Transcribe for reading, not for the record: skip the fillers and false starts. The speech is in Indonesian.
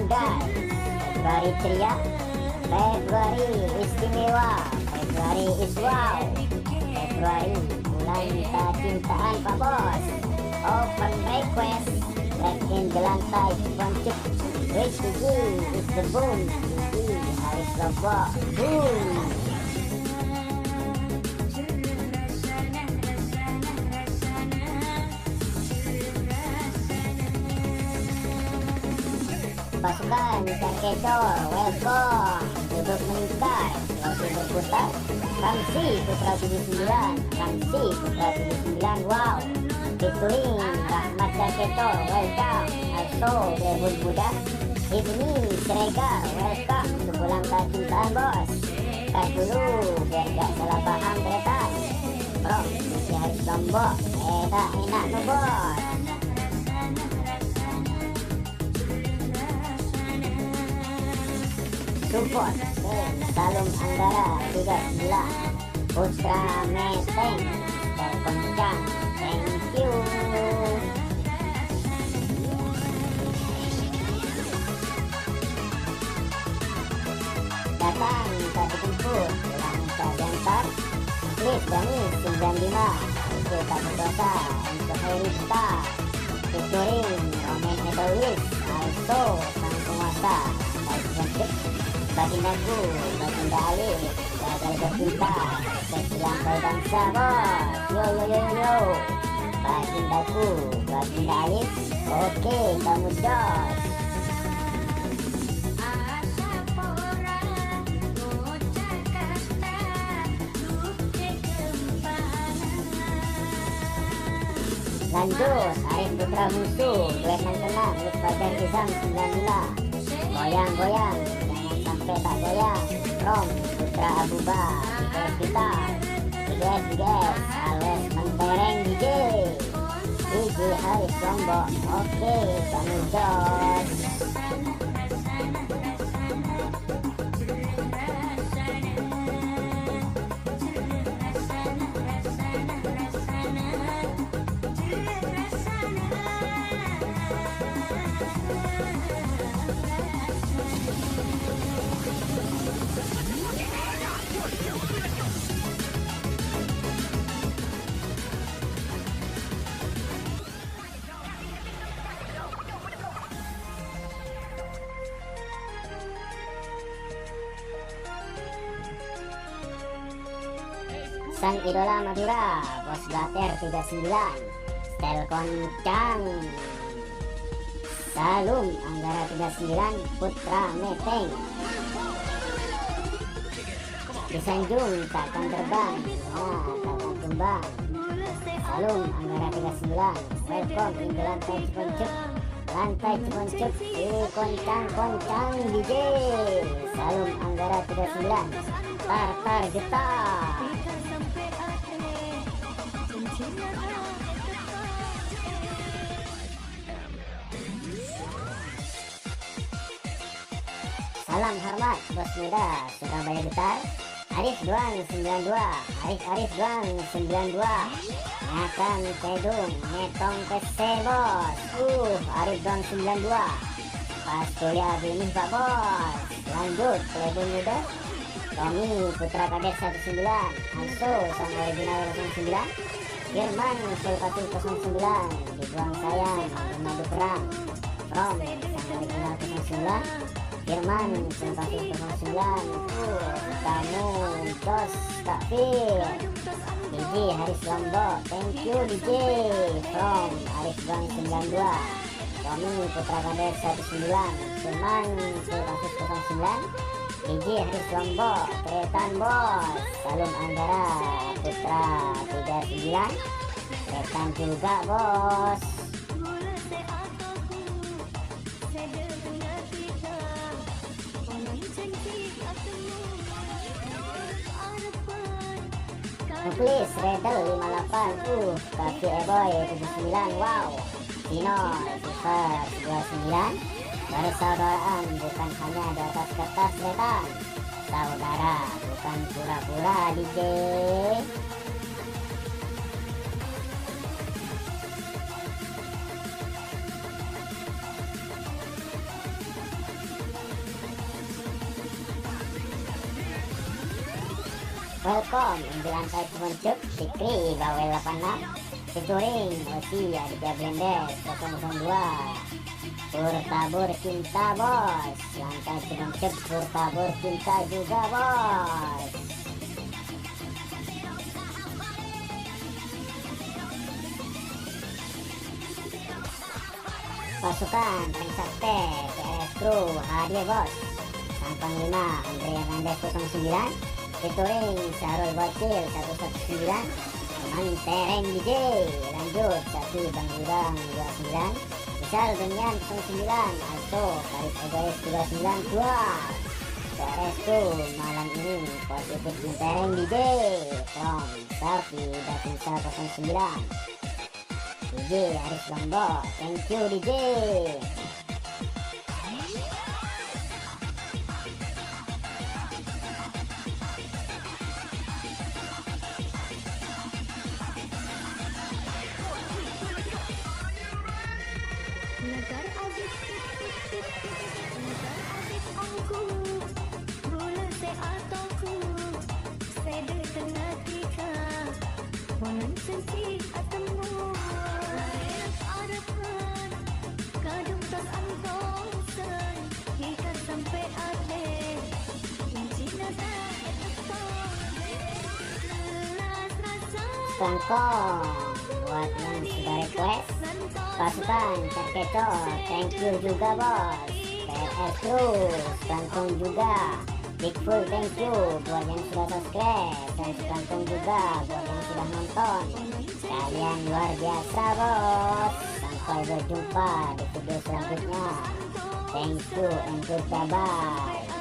guys. Februari ceria, Februari istimewa, Februari is wow, Februari bulan kecintaan Pak Bos. Open request, back in the lantai Ciponcuk. Wait to G is the boom, Gigi Haris Lombok, boom. Pasukan ikan kecor, welcome. Duduk meningkat, lagi berputar. Ramsi Putra 79, Ramsi Putra 79, wow. Featuring Rahmat dan Kecor, welcome. Also Debun Muda, Ibni Siregar, welcome. Untuk ulang kecintaan bos. Kas dulu biar gak salah paham tretan. From Sisi Haris Lombok, enak no bos. Support Salum Anggara 39, Putra Meteng Terkoncang, thank you. Datang tak dijemput, pulang tak diantar. Klik Danis 95, Oke tak berdosa untuk Herita. Featuring Roman Edois, also sang penguasa. Bagindaku, Baginda Alif, gagal bercinta, sesi lantai dansa bos. Yo yo yo yo, Bagindaku, Baginda Alif, oke kamu jos. Lanjut, Arif Putra Musuh, duet yang tenang, Lutfi Fajar Izam 95. Goyang-goyang, jangan sampai tak goyang. From Putra Abuba, kita guys, always mentereng DJ Haris Lombok, oke kamu jos. Sang idola Madura, Bos Blater 39, Style Koncang, Salum Anggara 39, Putra Meteng. Disanjung takkan terbang, takkan tumbang. Salum Anggara 39, welcome in the lantai Ciponcuk. Lantai Ciponcuk di koncang-koncang DJ Salum Anggara 39, tar getar. Salam hormat bos muda Surabaya Getar. Arif Doang 92, Arif Doang 92. Akan cedung metong PC bos. Arif Doang 92. Pas kuliah ini Pak Bos. Lanjut playboy muda Tommy Putra Kades 19, also sang original 09. Firman Sulfatul 09, dibuang sayang bermadu perang. From sang original 09. Firman Sulfatul 09, kamu jos tak fir. DJ Haris Lombok, thank you DJ. From Arif Bang 92, Tommy Putra Kades 19, Firman Sulfatul 09. DJ Haris Lombok, Tretan bos. Salum Anggara Putra 39, Tretan juga bos. Nuklis Redel 58, Kaki Eboy 79, wow. Tino Super 29, persaudaraan bukan hanya di atas kertas Tretan. Saudara bukan pura-pura DJ. welcome di lantai Cibuncup Fikri Bawel 86 featuring Osi Aditya Blendes 002 Purtabur Cinta bos, lantai Cibuncup Purtabur Cinta juga bos. Pasukan Tank Sakte PRS Crew hadir bos. Sang Panglima Andre Hernandez 09 featuring Syahrul Bocil 119 teman Tereng DJ lanjut Sati Bang Udang 29 Misal Benyan 09 Alto Karis Egois 392 PRS Crew malam ini positif Tereng DJ from Sapi Datinsa 09 DJ Aris Lombok, thank you DJ. Kongkong buat yang sudah request pasukan Cerkeco, thank you juga bos. PRS terus kangkong juga Big Full, thank you buat yang sudah subscribe dan kangkong juga buat yang sudah nonton. Kalian luar biasa bos. Sampai berjumpa di video selanjutnya. Thank you and goodbye.